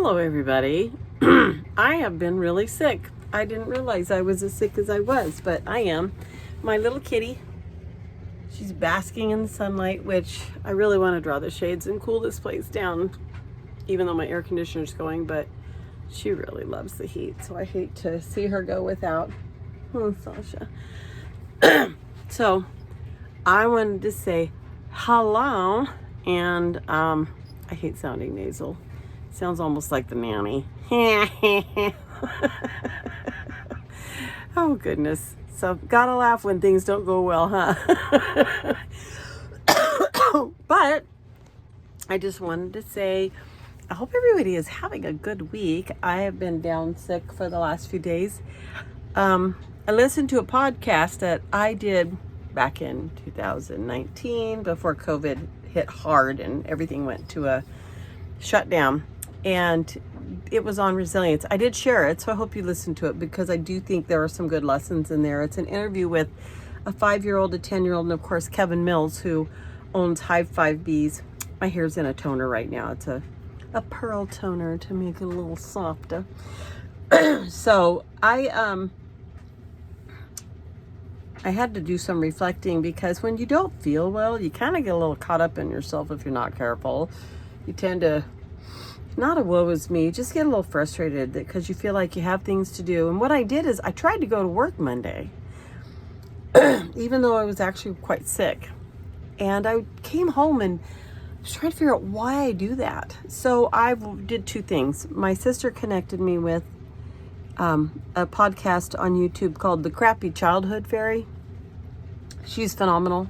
Hello, everybody. I have been really sick. I didn't realize I was as sick as I was, but I am. My little kitty, she's basking in the sunlight, which I really want to draw the shades and cool this place down, even though my air conditioner's going, but she really loves the heat, so I hate to see her go without. Oh, Sasha. So, I wanted to say hello, and I hate sounding nasal. Sounds almost like the nanny. Oh, goodness. So, gotta laugh when things don't go well, huh? But I just wanted to say, I hope everybody is having a good week. I have been down sick for the last few days. I listened to a podcast that I did back in 2019 before COVID hit hard and everything went to a shutdown. And it was on resilience. I did share it, so I hope you listen to it because I do think there are some good lessons in there. It's an interview with a 5-year-old, a 10-year-old, and of course Kevin Mills, who owns Hive 5 Bees. My hair's in a toner right now. It's a pearl toner to make it a little softer. So I had to do some reflecting because when you don't feel well, you kind of get a little caught up in yourself if you're not careful. You tend to, not a woe is me, just get a little frustrated because you feel like you have things to do. And what I did is I tried to go to work Monday, even though I was actually quite sick. And I came home and I was trying to figure out why I do that. So I did two things. My sister connected me with a podcast on YouTube called The Crappy Childhood Fairy. She's phenomenal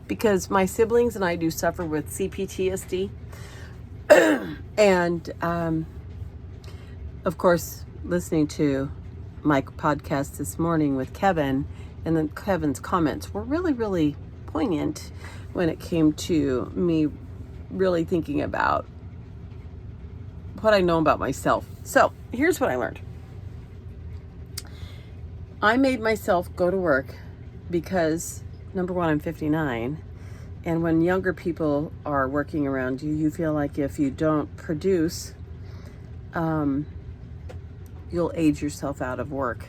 because my siblings and I do suffer with CPTSD. And of course, listening to my podcast this morning with Kevin, and then Kevin's comments were really, really poignant when it came to me really thinking about what I know about myself. So here's what I learned. I made myself go to work because, number one, I'm 59. And when younger people are working around you, you feel like if you don't produce, you'll age yourself out of work.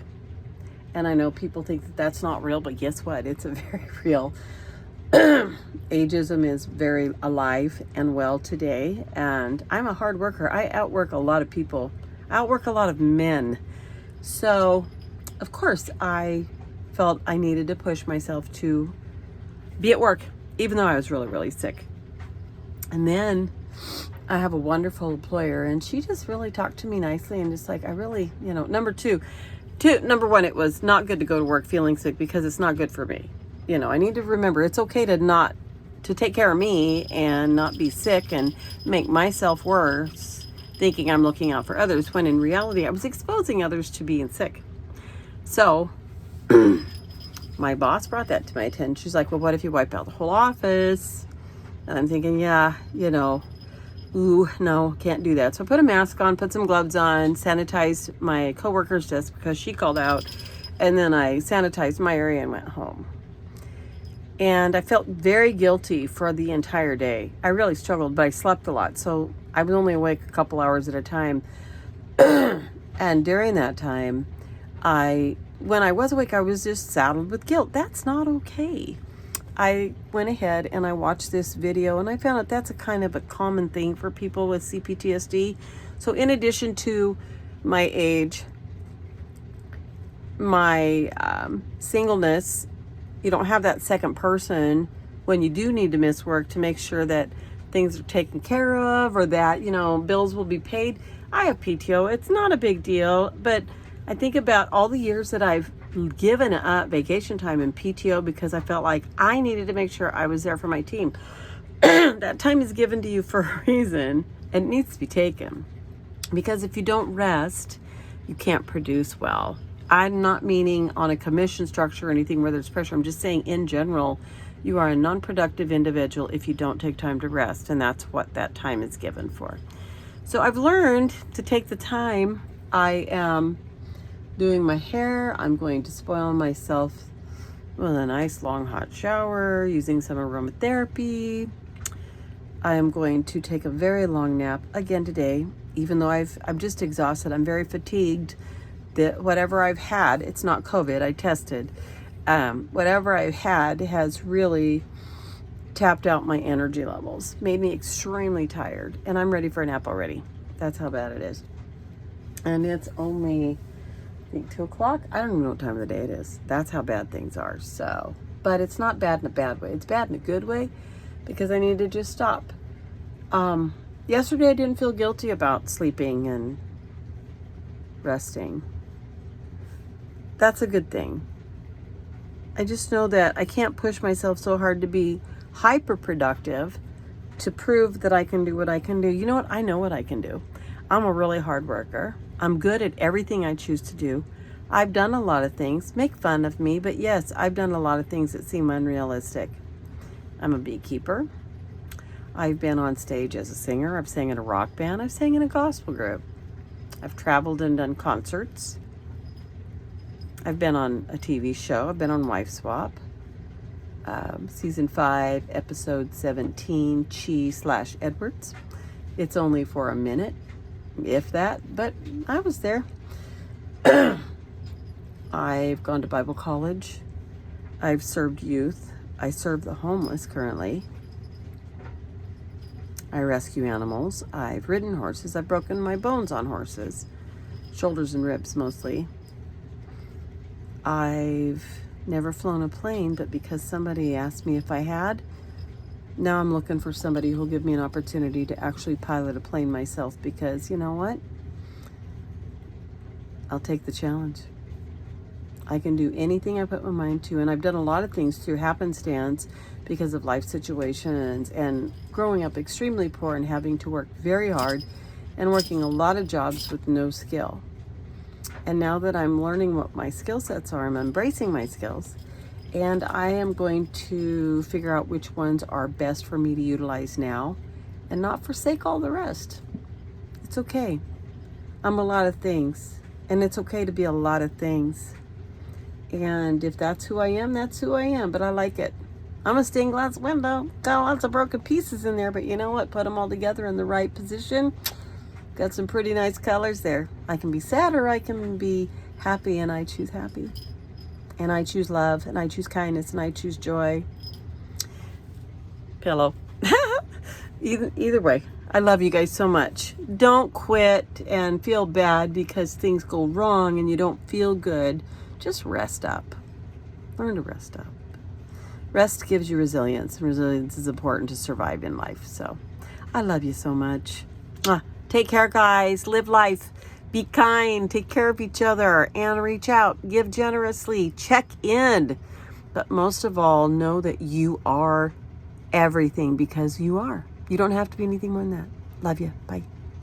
And I know people think that that's not real, but guess what? It's a very real. Ageism is very alive and well today. And I'm a hard worker. I outwork a lot of people. I outwork a lot of men. So, of course, I felt I needed to push myself to be at work, even though I was really, really sick. And then I have a wonderful employer, and she just really talked to me nicely and just like, I really, number one, it was not good to go to work feeling sick because it's not good for me. I need to remember it's okay to take care of me and not be sick and make myself worse thinking I'm looking out for others when in reality I was exposing others to being sick. So my boss brought that to my attention. She's like, well, what if you wipe out the whole office? And I'm thinking, no, can't do that. So I put a mask on, put some gloves on, sanitized my coworker's desk because she called out, and then I sanitized my area and went home. And I felt very guilty for the entire day. I really struggled, but I slept a lot. So I was only awake a couple hours at a time. And during that time, when I was awake, I was just saddled with guilt. That's not okay. I went ahead and I watched this video and I found out that's a kind of a common thing for people with CPTSD. So in addition to my age, my singleness, you don't have that second person when you do need to miss work to make sure that things are taken care of or that, bills will be paid. I have PTO. It's not a big deal, but I think about all the years that I've given up vacation time and PTO because I felt like I needed to make sure I was there for my team. That time is given to you for a reason and it needs to be taken. Because if you don't rest, you can't produce well. I'm not meaning on a commission structure or anything where there's pressure. I'm just saying in general, you are a non-productive individual if you don't take time to rest. And that's what that time is given for. So I've learned to take the time. I am doing my hair. I'm going to spoil myself with a nice long hot shower, using some aromatherapy. I am going to take a very long nap again today, even though I'm just exhausted. I'm very fatigued. That whatever I've had, it's not COVID. I tested. Whatever I've had has really tapped out my energy levels, made me extremely tired, and I'm ready for a nap already. That's how bad it is. And it's only, I think, 2 o'clock. I don't even know what time of the day it is. That's how bad things are. So, but it's not bad in a bad way. It's bad in a good way because I need to just stop. Yesterday I didn't feel guilty about sleeping and resting. That's a good thing. I just know that I can't push myself so hard to be hyper productive to prove that I can do what I can do. You know what? I know what I can do. I'm a really hard worker. I'm good at everything I choose to do. I've done a lot of things. Make fun of me, but yes, I've done a lot of things that seem unrealistic. I'm a beekeeper. I've been on stage as a singer. I've sang in a rock band. I've sang in a gospel group. I've traveled and done concerts. I've been on a TV show. I've been on Wife Swap. Season 5, episode 17, Chi/Edwards. It's only for a minute, if that, but I was there. I've gone to Bible college. I've served youth. I serve the homeless currently. I rescue animals. I've ridden horses. I've broken my bones on horses, shoulders and ribs mostly. I've never flown a plane, but because somebody asked me if I had, now I'm looking for somebody who'll give me an opportunity to actually pilot a plane myself, because you know what? I'll take the challenge. I can do anything I put my mind to, and I've done a lot of things through happenstance because of life situations and growing up extremely poor and having to work very hard and working a lot of jobs with no skill. And now that I'm learning what my skill sets are, I'm embracing my skills, and I am going to figure out which ones are best for me to utilize now and not forsake all the rest. It's okay. I'm a lot of things, and it's okay to be a lot of things. And if that's who I am, that's who I am, but I like it. I'm a stained glass window. Got lots of broken pieces in there, but you know what? Put them all together in the right position. Got some pretty nice colors there. I can be sad or I can be happy, and I choose happy. And I choose love, and I choose kindness, and I choose joy. Pillow. Either way, I love you guys so much. Don't quit and feel bad because things go wrong and you don't feel good. Just rest up. Learn to rest up. Rest gives you resilience, and resilience is important to survive in life. So I love you so much. Take care, guys. Live life. Be kind. Take care of each other and reach out. Give generously. Check in. But most of all, know that you are everything, because you are. You don't have to be anything more than that. Love you. Bye.